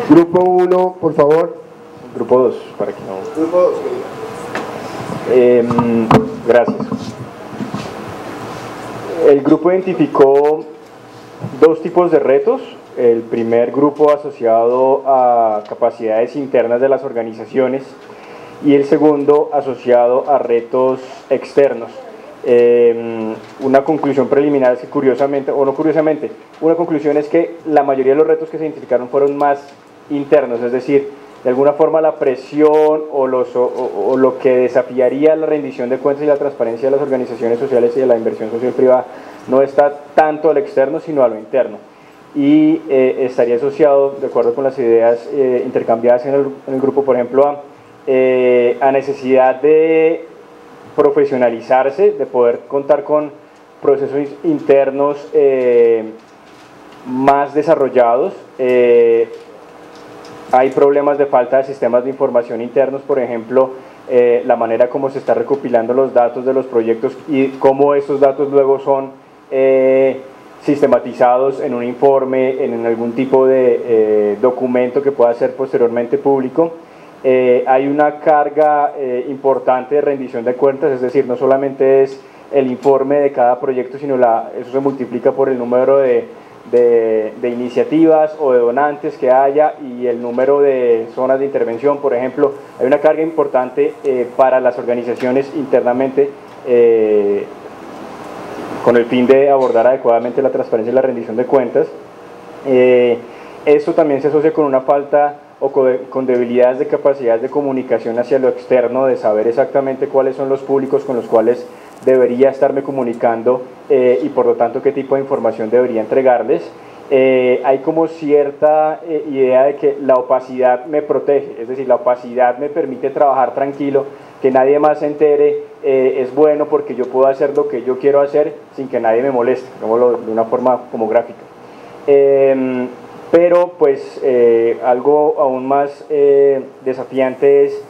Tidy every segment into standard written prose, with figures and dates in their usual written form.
Grupo 1, por favor. Grupo 2, para que no... Grupo 2. Gracias. El grupo identificó dos tipos de retos. El primer grupo asociado a capacidades internas de las organizaciones y el segundo asociado a retos externos. Una conclusión preliminar es que curiosamente, o no curiosamente, una conclusión es que la mayoría de los retos que se identificaron fueron más internos, es decir, de alguna forma la presión o lo que desafiaría la rendición de cuentas y la transparencia de las organizaciones sociales y de la inversión social privada no está tanto al externo sino a lo interno, y estaría asociado, de acuerdo con las ideas intercambiadas en el grupo, por ejemplo, a necesidad de profesionalizarse, de poder contar con procesos internos más desarrollados. Hay problemas de falta de sistemas de información internos, por ejemplo, la manera como se está recopilando los datos de los proyectos y cómo esos datos luego son sistematizados en un informe, en algún tipo de documento que pueda ser posteriormente público. Hay una carga importante de rendición de cuentas, es decir, no solamente es el informe de cada proyecto, sino eso se multiplica por el número de iniciativas o de donantes que haya y el número de zonas de intervención, por ejemplo. Hay una carga importante para las organizaciones internamente con el fin de abordar adecuadamente la transparencia y la rendición de cuentas. Esto también se asocia con una falta o con debilidades de capacidades de comunicación hacia lo externo, de saber exactamente cuáles son los públicos con los cuales debería estarme comunicando y por lo tanto qué tipo de información debería entregarles. Hay como cierta idea de que la opacidad me protege, es decir, la opacidad me permite trabajar tranquilo, que nadie más se entere, es bueno porque yo puedo hacer lo que yo quiero hacer sin que nadie me moleste, digámoslo de una forma como gráfica. Pero pues algo aún más desafiante es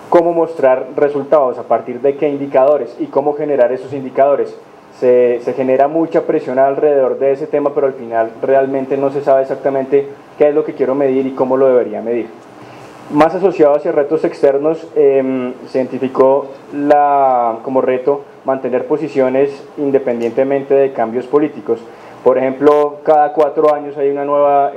cómo mostrar resultados, a partir de qué indicadores y cómo generar esos indicadores. Se genera mucha presión alrededor de ese tema, pero al final realmente no se sabe exactamente qué es lo que quiero medir y cómo lo debería medir. Más asociado hacia retos externos, se identificó como reto mantener posiciones independientemente de cambios políticos. Por ejemplo, cada 4 años hay una nueva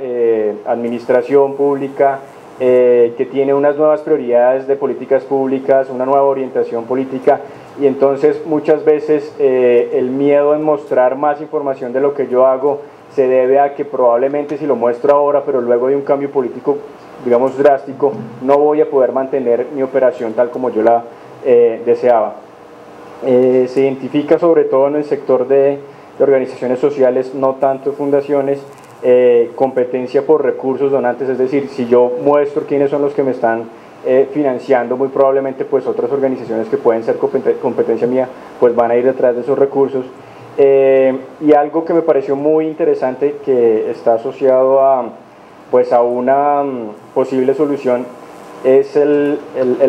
administración pública que tiene unas nuevas prioridades de políticas públicas, una nueva orientación política, y entonces muchas veces el miedo en mostrar más información de lo que yo hago se debe a que probablemente si lo muestro ahora, pero luego de un cambio político, digamos, drástico, no voy a poder mantener mi operación tal como yo la deseaba. Se identifica sobre todo en el sector de organizaciones sociales, no tanto fundaciones, competencia por recursos donantes, es decir, si yo muestro quiénes son los que me están financiando, muy probablemente pues otras organizaciones que pueden ser competencia mía pues van a ir detrás de esos recursos. Y algo que me pareció muy interesante, que está asociado a una posible solución, es el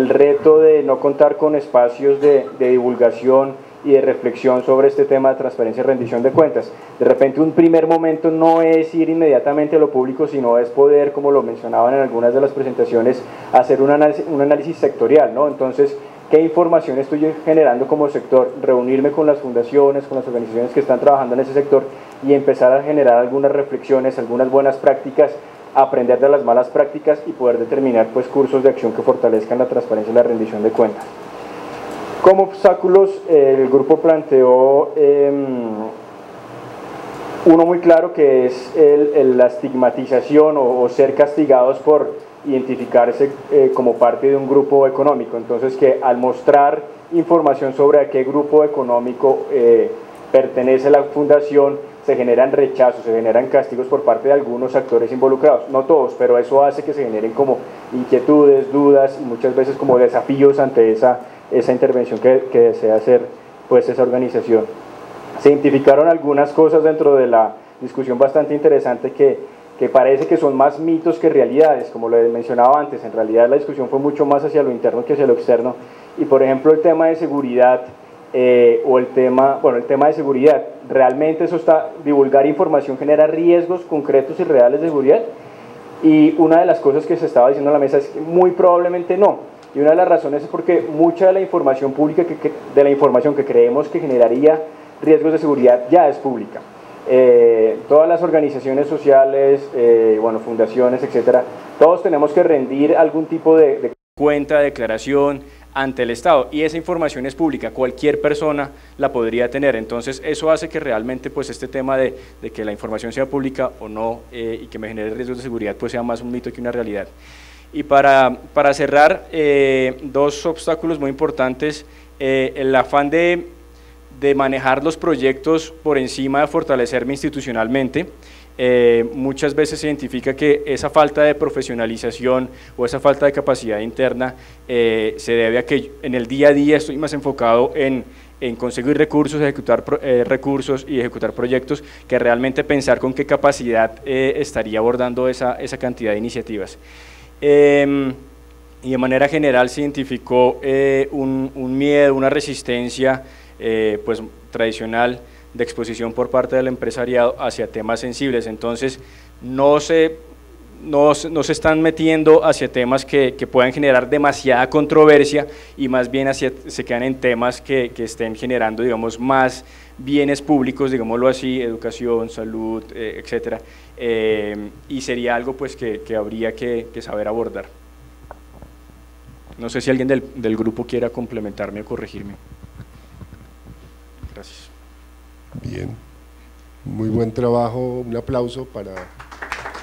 reto de no contar con espacios de divulgación y de reflexión sobre este tema de transparencia y rendición de cuentas. De repente un primer momento no es ir inmediatamente a lo público, sino es poder, como lo mencionaban en algunas de las presentaciones, hacer un análisis sectorial, ¿no? Entonces, ¿qué información estoy generando como sector? Reunirme con las fundaciones, con las organizaciones que están trabajando en ese sector y empezar a generar algunas reflexiones, algunas buenas prácticas, aprender de las malas prácticas y poder determinar pues cursos de acción que fortalezcan la transparencia y la rendición de cuentas. Como obstáculos, el grupo planteó uno muy claro, que es la estigmatización o ser castigados por identificarse como parte de un grupo económico. Entonces, que al mostrar información sobre a qué grupo económico pertenece la fundación, se generan rechazos, se generan castigos por parte de algunos actores involucrados, no todos, pero eso hace que se generen como inquietudes, dudas y muchas veces como desafíos ante esa intervención que desea hacer pues esa organización. Se identificaron algunas cosas dentro de la discusión bastante interesante que parece que son más mitos que realidades, como lo mencionaba antes. En realidad la discusión fue mucho más hacia lo interno que hacia lo externo, y por ejemplo el tema de seguridad el tema de seguridad, ¿realmente divulgar información genera riesgos concretos y reales de seguridad? Y una de las cosas que se estaba diciendo en la mesa es que muy probablemente no. Y una de las razones es porque mucha de la información pública, de la información que creemos que generaría riesgos de seguridad ya es pública. Todas las organizaciones sociales, bueno, fundaciones, etcétera, todos tenemos que rendir algún tipo de cuenta, declaración ante el Estado, y esa información es pública, cualquier persona la podría tener. Entonces eso hace que realmente pues este tema de que la información sea pública o no y que me genere riesgos de seguridad pues sea más un mito que una realidad. Y para cerrar, dos obstáculos muy importantes, el afán de manejar los proyectos por encima de fortalecerme institucionalmente. Muchas veces se identifica que esa falta de profesionalización o esa falta de capacidad interna se debe a que en el día a día estoy más enfocado en conseguir recursos, ejecutar recursos y ejecutar proyectos, que realmente pensar con qué capacidad estaría abordando esa cantidad de iniciativas. Y de manera general se identificó un miedo, una resistencia pues tradicional de exposición por parte del empresariado hacia temas sensibles. Entonces no se están metiendo hacia temas que puedan generar demasiada controversia, y más bien se quedan en temas que estén generando, digamos, más bienes públicos, digámoslo así, educación, salud, etcétera, y sería algo pues que habría que saber abordar. No sé si alguien del grupo quiera complementarme o corregirme. Gracias. Bien, muy buen trabajo, un aplauso para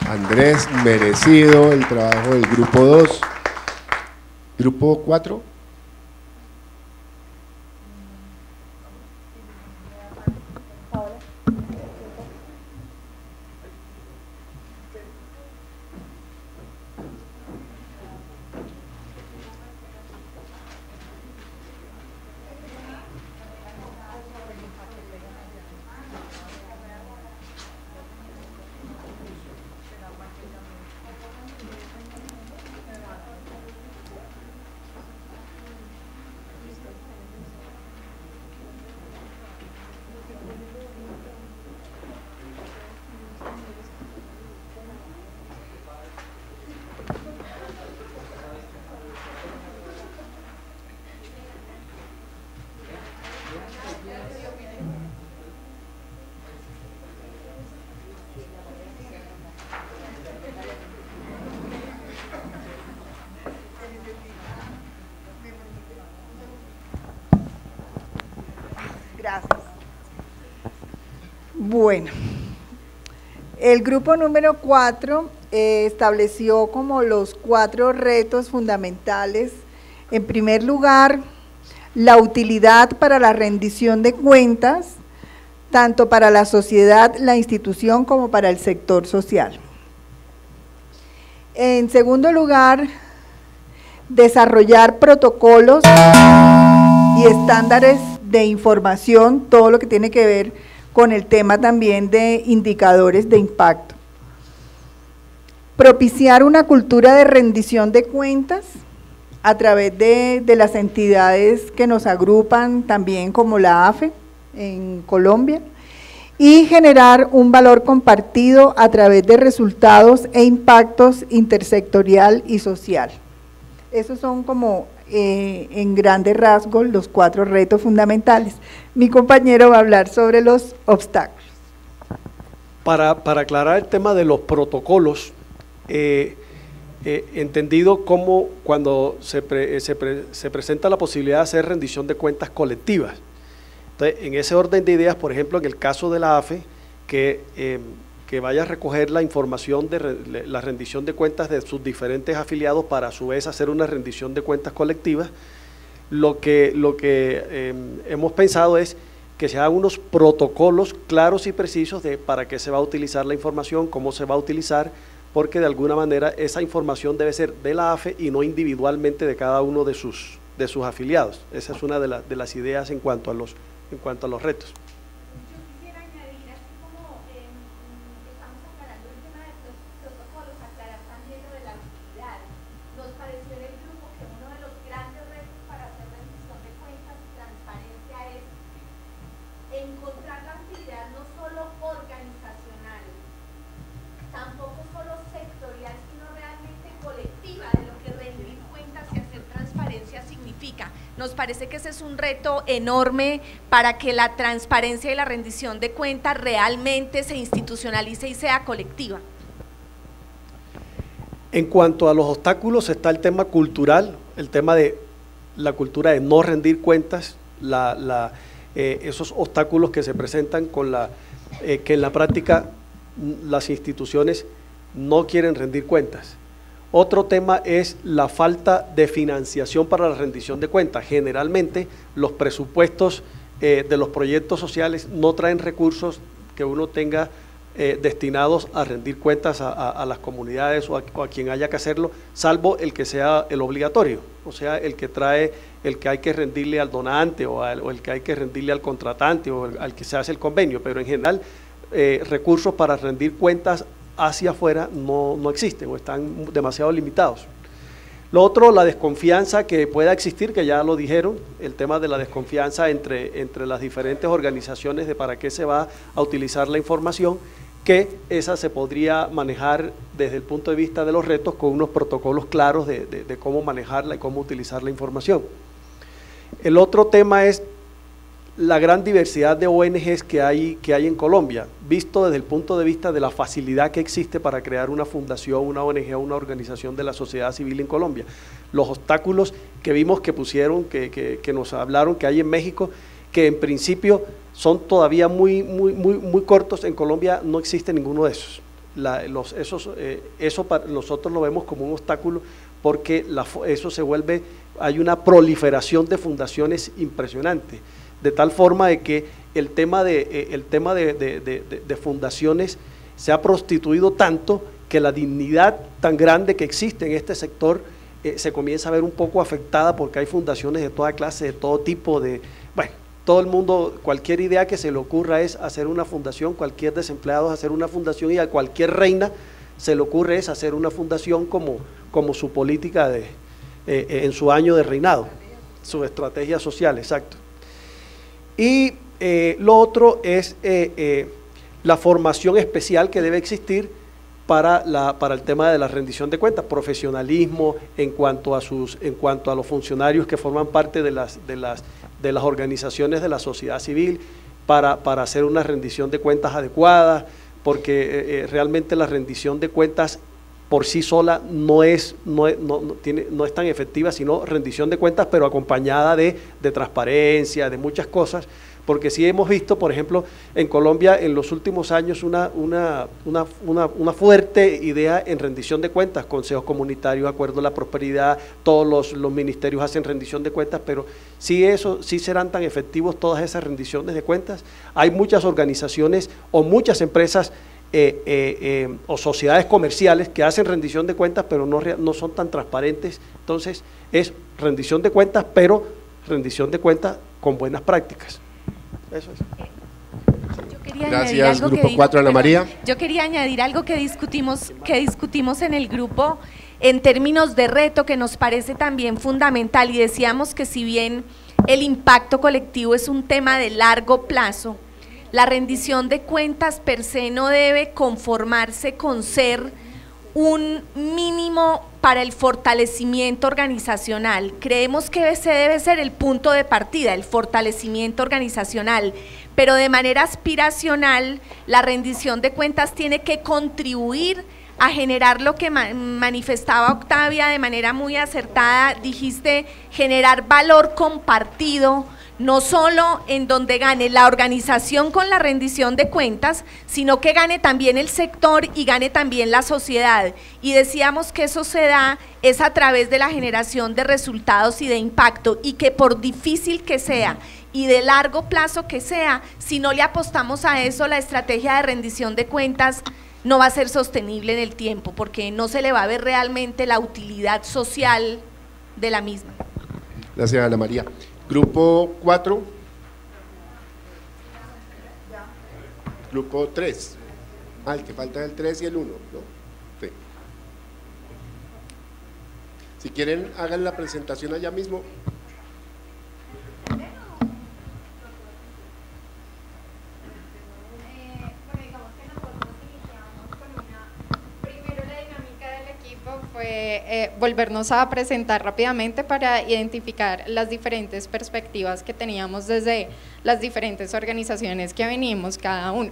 Andrés, merecido el trabajo del grupo 2. ¿Grupo 4? Gracias. Bueno, el grupo número 4 estableció como los 4 retos fundamentales. En primer lugar, la utilidad para la rendición de cuentas, tanto para la sociedad, la institución, como para el sector social. En segundo lugar, desarrollar protocolos y estándares de información, todo lo que tiene que ver con el tema también de indicadores de impacto. Propiciar una cultura de rendición de cuentas a través de las entidades que nos agrupan, también como la AFE en Colombia, y generar un valor compartido a través de resultados e impactos intersectorial y social. Esos son como en grandes rasgos los 4 retos fundamentales. Mi compañero va a hablar sobre los obstáculos. Para aclarar el tema de los protocolos, entendido como cuando se presenta la posibilidad de hacer rendición de cuentas colectivas. Entonces, en ese orden de ideas, por ejemplo, en el caso de la AFE, que vaya a recoger la información de la rendición de cuentas de sus diferentes afiliados para a su vez hacer una rendición de cuentas colectivas, lo que hemos pensado es que se hagan unos protocolos claros y precisos de para qué se va a utilizar la información, cómo se va a utilizar, porque de alguna manera esa información debe ser de la AFE y no individualmente de cada uno de sus afiliados. Esa es una de las ideas en cuanto a los retos. Encontrar la actividad no solo organizacional, tampoco solo sectorial, sino Nos parece que ese es un reto enorme para que la transparencia y la rendición de cuentas realmente se institucionalice y sea colectiva. En cuanto a los obstáculos está el tema cultural, el tema de la cultura de no rendir cuentas, esos obstáculos que se presentan con que en la práctica las instituciones no quieren rendir cuentas. Otro tema es la falta de financiación para la rendición de cuentas. Generalmente los presupuestos de los proyectos sociales no traen recursos que uno tenga destinados a rendir cuentas a las comunidades o a quien haya que hacerlo, salvo el que sea el obligatorio, o sea, el que hay que rendirle al donante o el que hay que rendirle al contratante o al que se hace el convenio, pero en general recursos para rendir cuentas hacia afuera no existen o están demasiado limitados. Lo otro, la desconfianza que pueda existir, que ya lo dijeron, el tema de la desconfianza entre las diferentes organizaciones de para qué se va a utilizar la información, que esa se podría manejar desde el punto de vista de los retos con unos protocolos claros de cómo manejarla y cómo utilizar la información. El otro tema es la gran diversidad de ONGs que hay en Colombia, visto desde el punto de vista de la facilidad que existe para crear una fundación, una ONG o una organización de la sociedad civil en Colombia. Los obstáculos que vimos que pusieron, que nos hablaron que hay en México, que en principio son todavía muy cortos. En Colombia no existe ninguno de esos. Eso nosotros lo vemos como un obstáculo porque eso se vuelve, hay una proliferación de fundaciones impresionante, de tal forma de que el tema de fundaciones se ha prostituido tanto que la dignidad tan grande que existe en este sector se comienza a ver un poco afectada porque hay fundaciones de toda clase, de todo tipo, bueno, todo el mundo, cualquier idea que se le ocurra es hacer una fundación, cualquier desempleado es hacer una fundación y a cualquier reina se le ocurre es hacer una fundación como su política en su año de reinado, su estrategia social, exacto. Y lo otro es la formación especial que debe existir para el tema de la rendición de cuentas, profesionalismo en cuanto a los funcionarios que forman parte de las organizaciones de la sociedad civil para hacer una rendición de cuentas adecuada, porque realmente la rendición de cuentas por sí sola no es tan efectiva, sino rendición de cuentas, pero acompañada de transparencia, de muchas cosas, porque sí hemos visto, por ejemplo, en Colombia en los últimos años una fuerte idea en rendición de cuentas, consejos comunitarios, acuerdo a la prosperidad, todos los ministerios hacen rendición de cuentas, pero sí serán tan efectivos todas esas rendiciones de cuentas. Hay muchas organizaciones o muchas empresas o sociedades comerciales que hacen rendición de cuentas pero no son tan transparentes. Entonces es rendición de cuentas, pero rendición de cuentas con buenas prácticas. Eso es. Gracias, Grupo 4, Ana María. Yo quería añadir algo que discutimos en el grupo en términos de reto, que nos parece también fundamental, y decíamos que si bien el impacto colectivo es un tema de largo plazo, la rendición de cuentas per se no debe conformarse con ser un mínimo para el fortalecimiento organizacional. Creemos que ese debe ser el punto de partida, el fortalecimiento organizacional, pero de manera aspiracional la rendición de cuentas tiene que contribuir a generar lo que manifestaba Octavia de manera muy acertada, dijiste, generar valor compartido, no solo en donde gane la organización con la rendición de cuentas, sino que gane también el sector y gane también la sociedad. Y decíamos que eso se da es a través de la generación de resultados y de impacto, y que por difícil que sea y de largo plazo que sea, si no le apostamos a eso, la estrategia de rendición de cuentas no va a ser sostenible en el tiempo, porque no se le va a ver realmente la utilidad social de la misma. Gracias, Ana María. Grupo 4. Grupo 3. El que falta es el 3 y el 1, ¿no? Sí. Si quieren, hagan la presentación allá mismo. Bueno, digamos que nosotros iniciamos con primero la dinámica del equipo fue volvernos a presentar rápidamente para identificar las diferentes perspectivas que teníamos desde las diferentes organizaciones que venimos cada uno.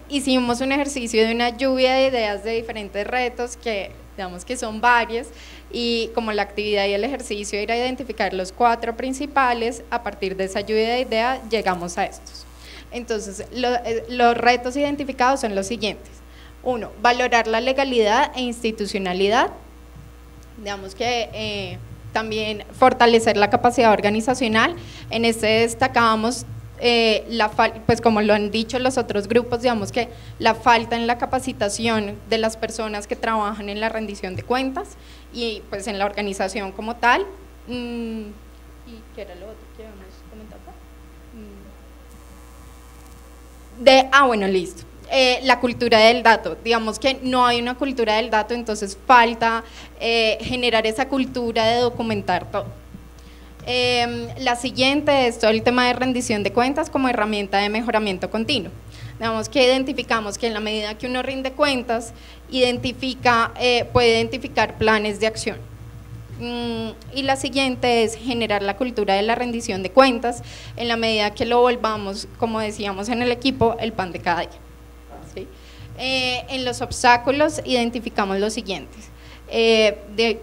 Hicimos un ejercicio de una lluvia de ideas de diferentes retos que digamos que son varias, y como la actividad y el ejercicio era identificar los 4 principales, a partir de esa lluvia de ideas llegamos a estos. Entonces, los retos identificados son los siguientes. 1, valorar la legalidad e institucionalidad. Digamos que también fortalecer la capacidad organizacional. En este destacábamos pues como lo han dicho los otros grupos, digamos que la falta en la capacitación de las personas que trabajan en la rendición de cuentas y pues en la organización como tal. ¿Y qué era lo otro que habíamos comentado? Bueno, listo. La cultura del dato, digamos que no hay una cultura del dato, entonces falta generar esa cultura de documentar todo. La siguiente es todo el tema de rendición de cuentas como herramienta de mejoramiento continuo. Digamos que identificamos que en la medida que uno rinde cuentas, puede identificar planes de acción. Y la siguiente es generar la cultura de la rendición de cuentas en la medida que lo volvamos, como decíamos en el equipo, el pan de cada día. ¿Sí? En los obstáculos identificamos los siguientes.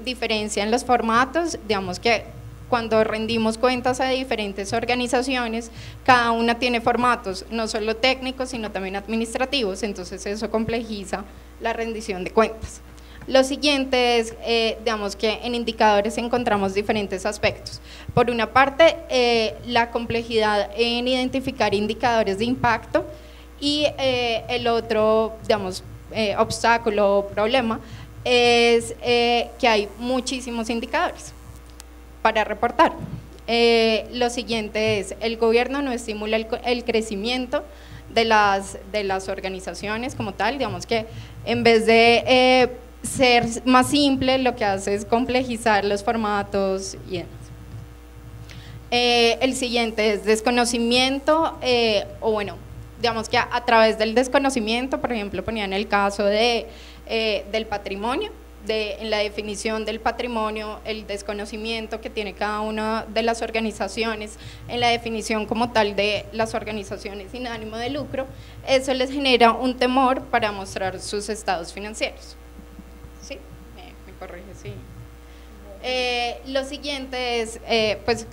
Diferencia en los formatos, digamos que cuando rendimos cuentas a diferentes organizaciones, cada una tiene formatos, no solo técnicos, sino también administrativos, entonces eso complejiza la rendición de cuentas. Lo siguiente es, digamos que en indicadores encontramos diferentes aspectos. Por una parte, la complejidad en identificar indicadores de impacto, y el otro, digamos, obstáculo o problema es que hay muchísimos indicadores para reportar. Lo siguiente es, el gobierno no estimula el crecimiento de las organizaciones como tal, digamos que en vez de ser más simple, lo que hace es complejizar los formatos y demás. El siguiente es desconocimiento, o bueno, digamos que a través del desconocimiento, por ejemplo, ponían el caso del patrimonio, en la definición del patrimonio, el desconocimiento que tiene cada una de las organizaciones en la definición como tal de las organizaciones sin ánimo de lucro, eso les genera un temor para mostrar sus estados financieros. ¿Sí? Me corrige, sí. Lo siguiente es, pues,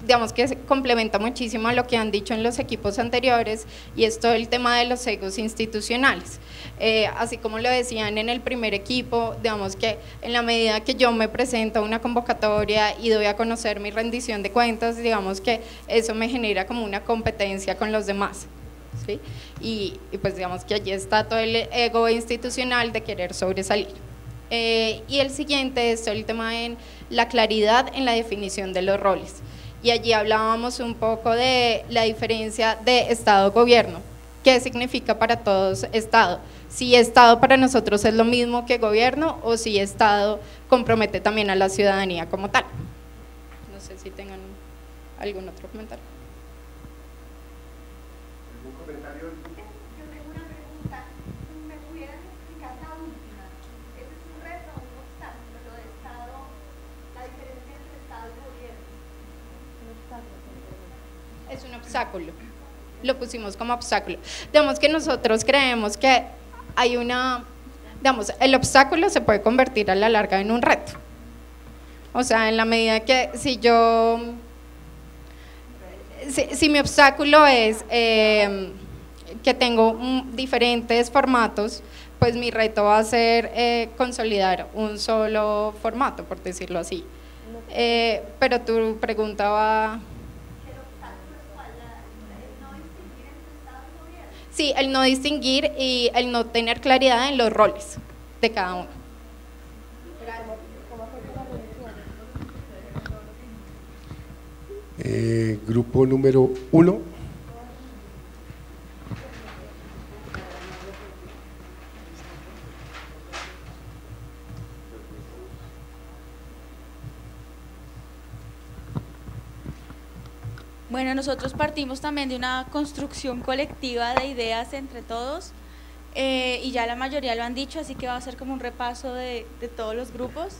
digamos que complementa muchísimo a lo que han dicho en los equipos anteriores, y es todo el tema de los egos institucionales. Así como lo decían en el primer equipo, digamos que en la medida que yo me presento a una convocatoria y doy a conocer mi rendición de cuentas, digamos que eso me genera como una competencia con los demás, ¿sí? Y pues digamos que allí está todo el ego institucional de querer sobresalir. Y el siguiente es todo el tema en la claridad en la definición de los roles. Y allí hablábamos un poco de la diferencia de Estado-Gobierno. ¿Qué significa para todos Estado? Si Estado para nosotros es lo mismo que gobierno, o si Estado compromete también a la ciudadanía como tal. No sé si tengan algún otro comentario. ¿Algún comentario? Yo tengo una pregunta. ¿Me pudieran explicar la última? ¿Ese es un reto o un obstáculo, lo de Estado, la diferencia entre Estado y gobierno? Es un obstáculo, lo pusimos como obstáculo. Digamos que nosotros creemos que hay digamos, el obstáculo se puede convertir a la larga en un reto. O sea, en la medida que si mi obstáculo es que tengo diferentes formatos, pues mi reto va a ser consolidar un solo formato, por decirlo así. Pero tu pregunta va… Sí, el no distinguir y el no tener claridad en los roles de cada uno. Grupo número 1. Bueno, nosotros partimos también de una construcción colectiva de ideas entre todos, y ya la mayoría lo han dicho, así que va a ser como un repaso de todos los grupos.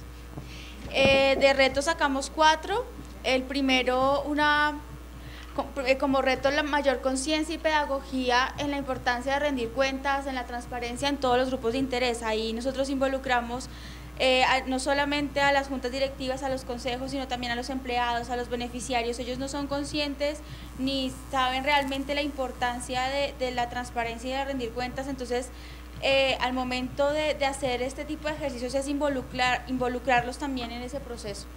De retos sacamos 4. El primero, como reto, la mayor conciencia y pedagogía en la importancia de rendir cuentas, en la transparencia en todos los grupos de interés. Ahí nosotros involucramos no solamente a las juntas directivas, a los consejos, sino también a los empleados, a los beneficiarios. Ellos no son conscientes ni saben realmente la importancia de la transparencia y de rendir cuentas. Entonces, al momento de hacer este tipo de ejercicios es involucrarlos también en ese proceso.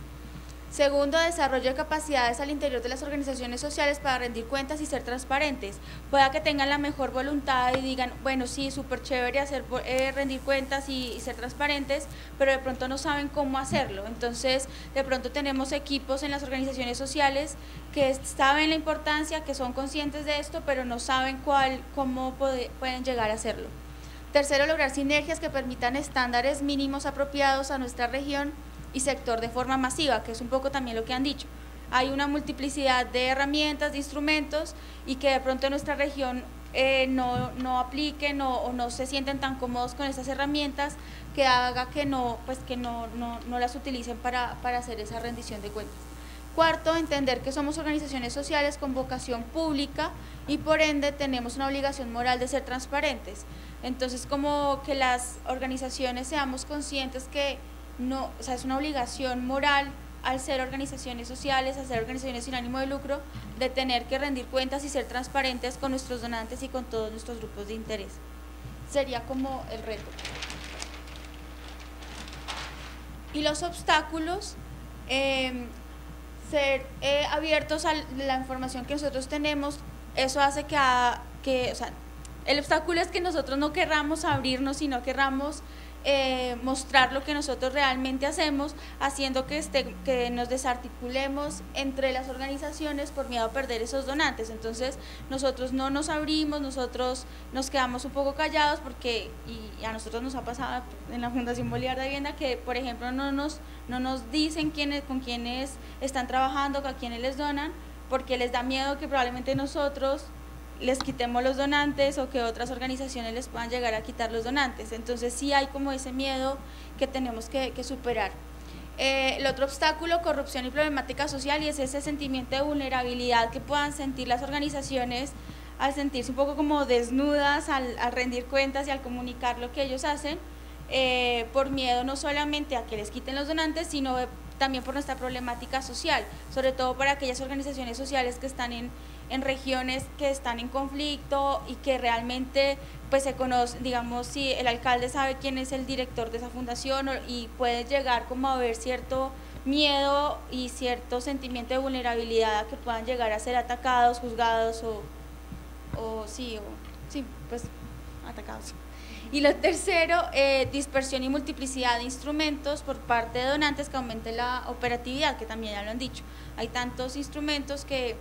Segundo, desarrollo de capacidades al interior de las organizaciones sociales para rendir cuentas y ser transparentes. Pueda que tengan la mejor voluntad y digan, bueno, sí, súper chévere hacer rendir cuentas y ser transparentes, pero de pronto no saben cómo hacerlo. Entonces, de pronto tenemos equipos en las organizaciones sociales que saben la importancia, que son conscientes de esto, pero no saben cómo pueden llegar a hacerlo. Tercero, lograr sinergias que permitan estándares mínimos apropiados a nuestra región y sector de forma masiva, que es un poco también lo que han dicho. Hay una multiplicidad de herramientas, de instrumentos, y que de pronto en nuestra región no apliquen o no se sienten tan cómodos con esas herramientas, que haga que no las utilicen para hacer esa rendición de cuentas. Cuarto, entender que somos organizaciones sociales con vocación pública y por ende tenemos una obligación moral de ser transparentes. Entonces, como que las organizaciones seamos conscientes que es una obligación moral al ser organizaciones sociales, al ser organizaciones sin ánimo de lucro, de tener que rendir cuentas y ser transparentes con nuestros donantes y con todos nuestros grupos de interés. Sería como el reto. Y los obstáculos, ser abiertos a la información que nosotros tenemos. Eso hace el obstáculo es que nosotros no querramos abrirnos y no querramos mostrar lo que nosotros realmente hacemos, haciendo que nos desarticulemos entre las organizaciones por miedo a perder esos donantes. Entonces nosotros no nos abrimos, nosotros nos quedamos un poco callados porque, y a nosotros nos ha pasado en la Fundación Bolívar de Vivienda, que por ejemplo no nos dicen con quiénes están trabajando, a quiénes les donan, porque les da miedo que probablemente nosotros les quitemos los donantes o que otras organizaciones les puedan llegar a quitar los donantes. Entonces sí hay como ese miedo que tenemos que superar. El otro obstáculo, corrupción y problemática social, y es ese sentimiento de vulnerabilidad que puedan sentir las organizaciones al sentirse un poco como desnudas al rendir cuentas y al comunicar lo que ellos hacen, por miedo no solamente a que les quiten los donantes, sino también por nuestra problemática social, sobre todo para aquellas organizaciones sociales que están en regiones que están en conflicto y que realmente pues se conoce, digamos, si el alcalde sabe quién es el director de esa fundación, y puede llegar como a ver cierto miedo y cierto sentimiento de vulnerabilidad a que puedan llegar a ser atacados, juzgados pues atacados. Y lo tercero, dispersión y multiplicidad de instrumentos por parte de donantes que aumente la operatividad, que también ya lo han dicho. Hay tantos instrumentos que,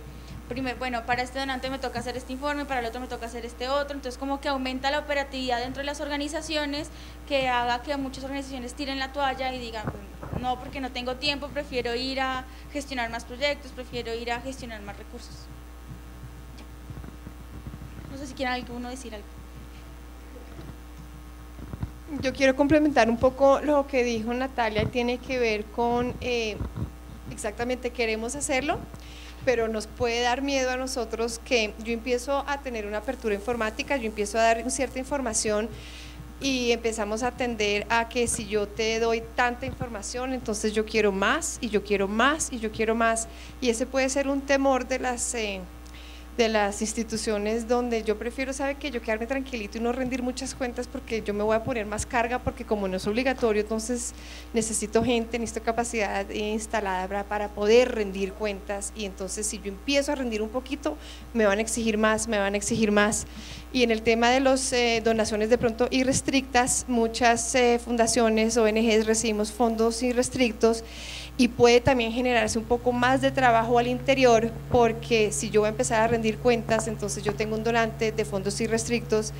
bueno, para este donante me toca hacer este informe, para el otro me toca hacer este otro, entonces como que aumenta la operatividad dentro de las organizaciones, que haga que muchas organizaciones tiren la toalla y digan, no, porque no tengo tiempo, prefiero ir a gestionar más proyectos, prefiero ir a gestionar más recursos. No sé si quieren alguno decir algo. Yo quiero complementar un poco lo que dijo Natalia, tiene que ver con exactamente queremos hacerlo, pero nos puede dar miedo a nosotros que yo empiezo a tener una apertura informática, yo empiezo a dar cierta información y empezamos a tender a que si yo te doy tanta información, entonces yo quiero más y yo quiero más y yo quiero más, y ese puede ser un temor de las instituciones donde yo prefiero, ¿sabe qué? Yo quedarme tranquilito y no rendir muchas cuentas porque yo me voy a poner más carga, porque como no es obligatorio, entonces necesito gente, necesito capacidad instalada para poder rendir cuentas, y entonces si yo empiezo a rendir un poquito, me van a exigir más, me van a exigir más. Y en el tema de las donaciones de pronto irrestrictas, muchas fundaciones, ONGs recibimos fondos irrestrictos, y puede también generarse un poco más de trabajo al interior, porque si yo voy a empezar a rendir cuentas, entonces yo tengo un donante de fondos irrestrictos,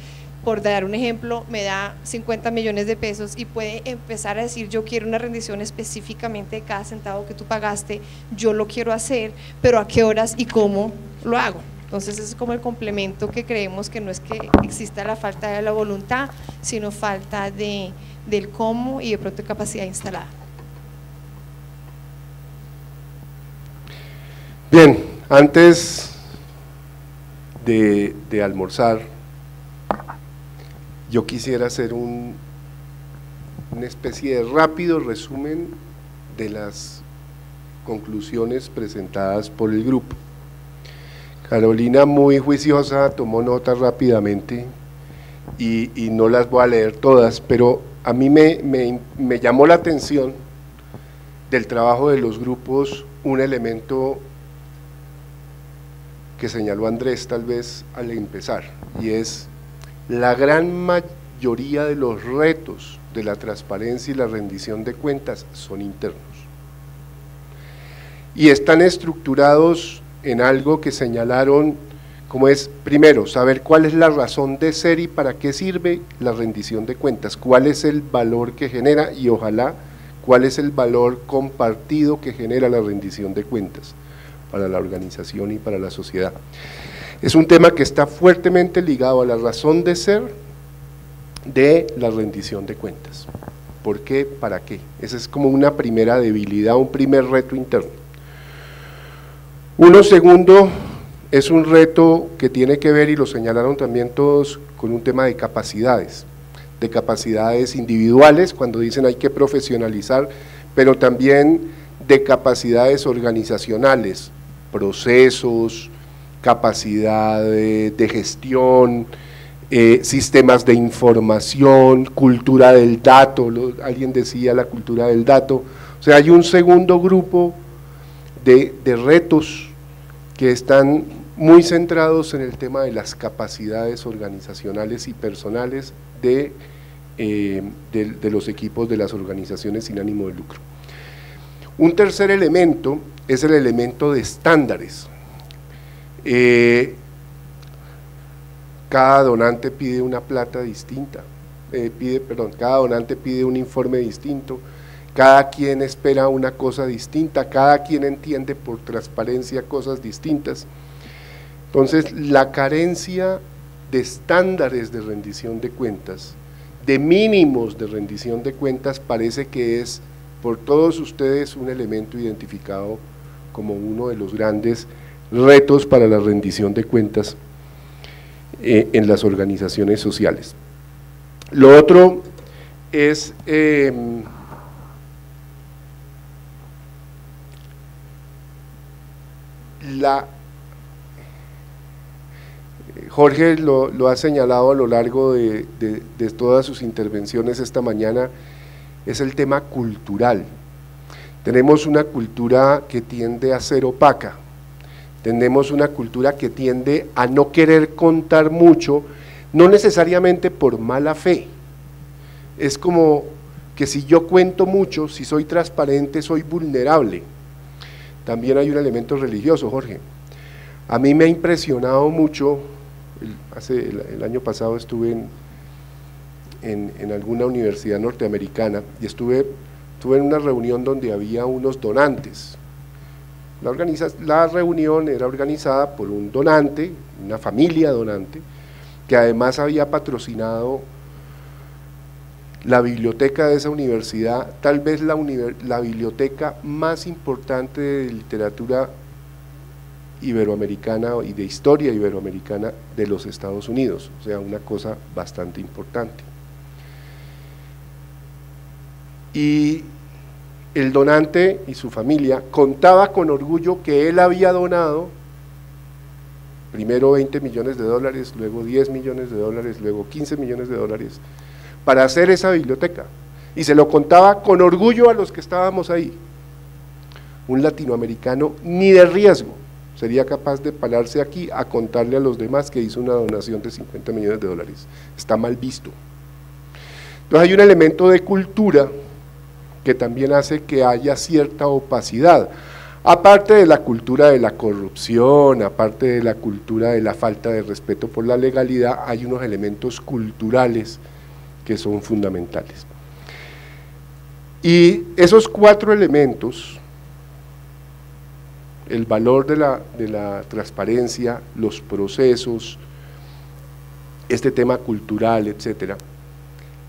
por dar un ejemplo, me da 50 millones de pesos y puede empezar a decir, yo quiero una rendición específicamente de cada centavo que tú pagaste, yo lo quiero hacer, pero a qué horas y cómo lo hago. Entonces ese es como el complemento que creemos que no es que exista la falta de la voluntad, sino falta del cómo y de pronto capacidad instalada. Bien, antes de almorzar, yo quisiera hacer una especie de rápido resumen de las conclusiones presentadas por el grupo. Carolina, muy juiciosa, tomó nota rápidamente y no las voy a leer todas, pero a mí me llamó la atención del trabajo de los grupos un elemento que señaló Andrés tal vez al empezar, y es la gran mayoría de los retos de la transparencia y la rendición de cuentas son internos y están estructurados en algo que señalaron como es, primero, saber cuál es la razón de ser y para qué sirve la rendición de cuentas, cuál es el valor que genera y ojalá cuál es el valor compartido que genera la rendición de cuentas para la organización y para la sociedad. Es un tema que está fuertemente ligado a la razón de ser de la rendición de cuentas. ¿Por qué? ¿Para qué? Esa es como una primera debilidad, un primer reto interno. Uno segundo es un reto que tiene que ver, y lo señalaron también todos, con un tema de capacidades individuales, cuando dicen hay que profesionalizar, pero también de capacidades organizacionales, procesos, capacidad de gestión, sistemas de información, cultura del dato, alguien decía la cultura del dato, o sea, hay un segundo grupo de retos que están muy centrados en el tema de las capacidades organizacionales y personales de los equipos de las organizaciones sin ánimo de lucro. Un tercer elemento es el elemento de estándares. Cada donante pide una plata distinta, cada donante pide un informe distinto, cada quien espera una cosa distinta, cada quien entiende por transparencia cosas distintas. Entonces, la carencia de estándares de rendición de cuentas, de mínimos de rendición de cuentas, parece que es por todos ustedes un elemento identificado como uno de los grandes retos para la rendición de cuentas en las organizaciones sociales. Lo otro es Jorge lo ha señalado a lo largo de todas sus intervenciones esta mañana, es el tema cultural. Tenemos una cultura que tiende a ser opaca, tenemos una cultura que tiende a no querer contar mucho, no necesariamente por mala fe, es como que si yo cuento mucho, si soy transparente, soy vulnerable. También hay un elemento religioso, Jorge. A mí me ha impresionado mucho, el año pasado estuve en alguna universidad norteamericana y estuve en una reunión donde había unos donantes. La reunión era organizada por un donante, una familia donante, que además había patrocinado la biblioteca de esa universidad, tal vez la biblioteca más importante de literatura iberoamericana y de historia iberoamericana de los Estados Unidos, o sea, una cosa bastante importante. Y el donante y su familia contaba con orgullo que él había donado primero 20 millones de dólares, luego 10 millones de dólares, luego 15 millones de dólares para hacer esa biblioteca, y se lo contaba con orgullo a los que estábamos ahí. Un latinoamericano ni de riesgo sería capaz de pararse aquí a contarle a los demás que hizo una donación de 50 millones de dólares, está mal visto. Entonces hay un elemento de cultura que también hace que haya cierta opacidad, aparte de la cultura de la corrupción, aparte de la cultura de la falta de respeto por la legalidad, hay unos elementos culturales que son fundamentales. Y esos 4 elementos el valor de la transparencia, los procesos, este tema cultural, etcétera,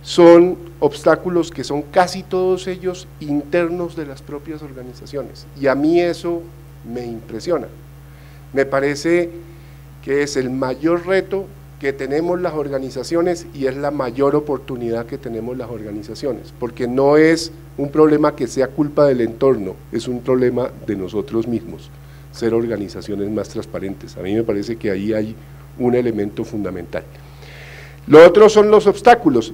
son obstáculos que son casi todos ellos internos de las propias organizaciones, y a mí eso me impresiona. Me parece que es el mayor reto que tenemos las organizaciones y es la mayor oportunidad que tenemos las organizaciones, porque no es un problema que sea culpa del entorno, es un problema de nosotros mismos, ser organizaciones más transparentes. A mí me parece que ahí hay un elemento fundamental. Lo otro son los obstáculos.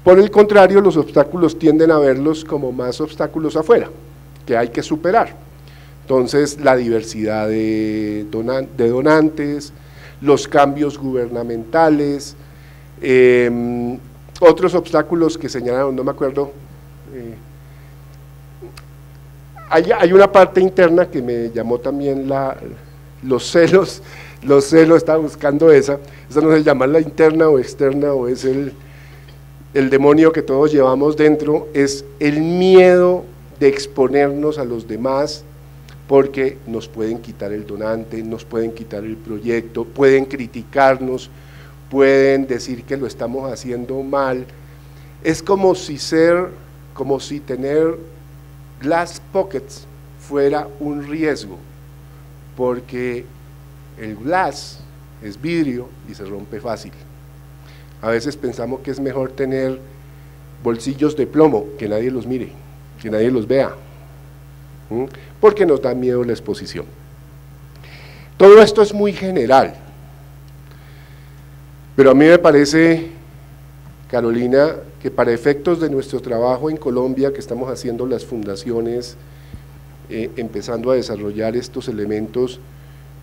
Por el contrario, los obstáculos tienden a verlos como más obstáculos afuera, que hay que superar. Entonces, la diversidad de donantes, los cambios gubernamentales, otros obstáculos que señalaron, no me acuerdo, hay una parte interna que me llamó también los celos, estaba buscando esa no sé llamarla interna o externa, o es el demonio que todos llevamos dentro, es el miedo de exponernos a los demás, porque nos pueden quitar el donante, nos pueden quitar el proyecto, pueden criticarnos, pueden decir que lo estamos haciendo mal. Es como si tener glass pockets fuera un riesgo, porque el glass es vidrio y se rompe fácil. A veces pensamos que es mejor tener bolsillos de plomo, que nadie los mire, que nadie los vea, porque nos da miedo la exposición. Todo esto es muy general, pero a mí me parece, Carolina, que para efectos de nuestro trabajo en Colombia, que estamos haciendo las fundaciones, empezando a desarrollar estos elementos,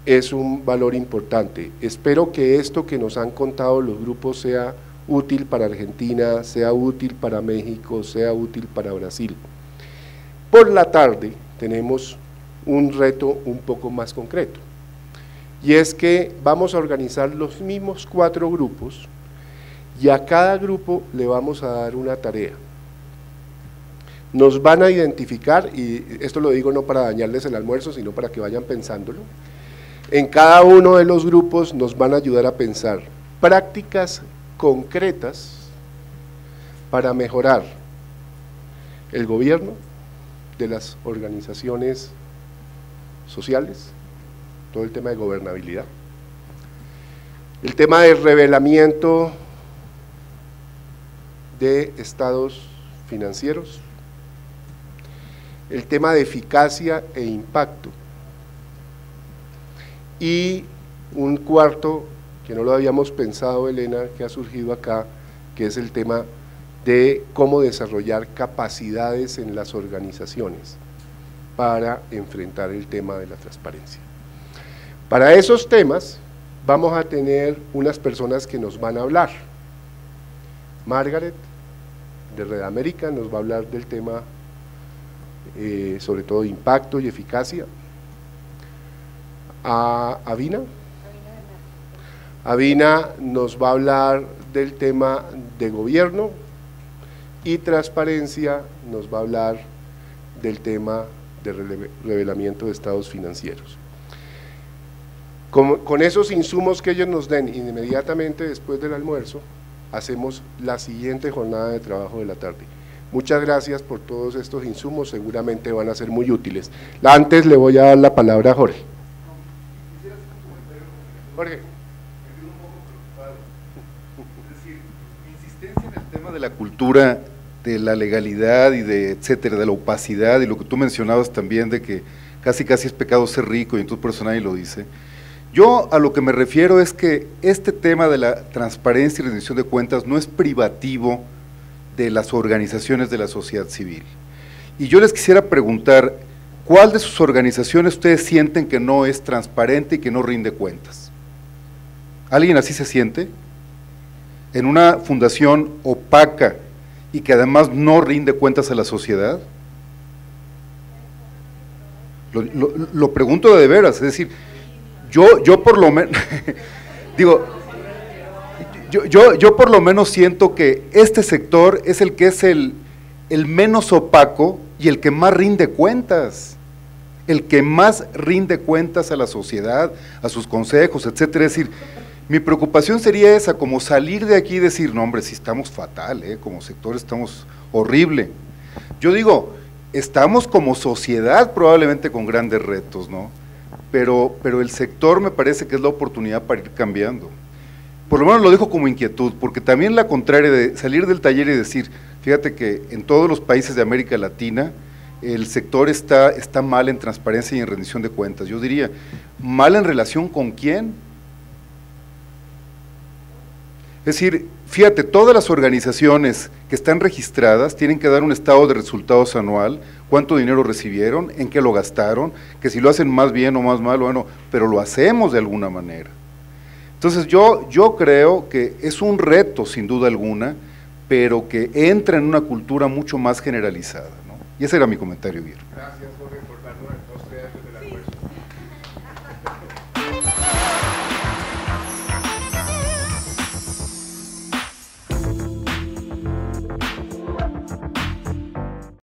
es un valor importante. Espero que esto que nos han contado los grupos sea útil para Argentina, sea útil para México, sea útil para Brasil. Por la tarde tenemos un reto un poco más concreto, y es que vamos a organizar los mismos 4 grupos, y a cada grupo le vamos a dar una tarea. Nos van a identificar, y esto lo digo no para dañarles el almuerzo, sino para que vayan pensándolo. En cada uno de los grupos nos van a ayudar a pensar prácticas concretas para mejorar el gobierno de las organizaciones sociales, todo el tema de gobernabilidad, el tema de revelamiento de estados financieros, el tema de eficacia e impacto, y un cuarto que no lo habíamos pensado, Elena, que ha surgido acá, que es el tema de cómo desarrollar capacidades en las organizaciones para enfrentar el tema de la transparencia. Para esos temas vamos a tener unas personas que nos van a hablar. Margaret, de Red América, nos va a hablar del tema sobre todo de impacto y eficacia. Avina nos va a hablar del tema de gobierno, y transparencia nos va a hablar del tema de revelamiento de estados financieros. Con esos insumos que ellos nos den inmediatamente después del almuerzo, hacemos la siguiente jornada de trabajo de la tarde. Muchas gracias por todos estos insumos, seguramente van a ser muy útiles. Antes le voy a dar la palabra a Jorge. Jorge. Es decir, insistencia en el tema de la cultura, de la legalidad y de etcétera, de la opacidad, y lo que tú mencionabas también de que casi es pecado ser rico, y entonces por eso nadie lo dice. Yo a lo que me refiero es que este tema de la transparencia y rendición de cuentas no es privativo de las organizaciones de la sociedad civil. Y yo les quisiera preguntar, ¿cuál de sus organizaciones ustedes sienten que no es transparente y que no rinde cuentas? ¿Alguien así se siente? ¿En una fundación opaca y que además no rinde cuentas a la sociedad? Lo pregunto de veras, es decir, yo por lo menos, digo, yo por lo menos siento que este sector es el que es el menos opaco y el que más rinde cuentas. el que más rinde cuentas a la sociedad, a sus consejos, etcétera. Es decir, mi preocupación sería esa, como salir de aquí y decir, no hombre, si estamos fatal, como sector estamos horrible. Yo digo, estamos como sociedad probablemente con grandes retos, ¿no? Pero el sector me parece que es la oportunidad para ir cambiando. Por lo menos lo dejo como inquietud, porque también la contraria de salir del taller y decir, fíjate que en todos los países de América Latina el sector está mal en transparencia y en rendición de cuentas. Yo diría, ¿mal en relación con quién? Es decir, fíjate, todas las organizaciones que están registradas tienen que dar un estado de resultados anual, cuánto dinero recibieron, en qué lo gastaron, que si lo hacen más bien o más mal, bueno, pero lo hacemos de alguna manera. Entonces yo creo que es un reto sin duda alguna, pero que entra en una cultura mucho más generalizada, ¿no? Y ese era mi comentario, Guillermo. Gracias.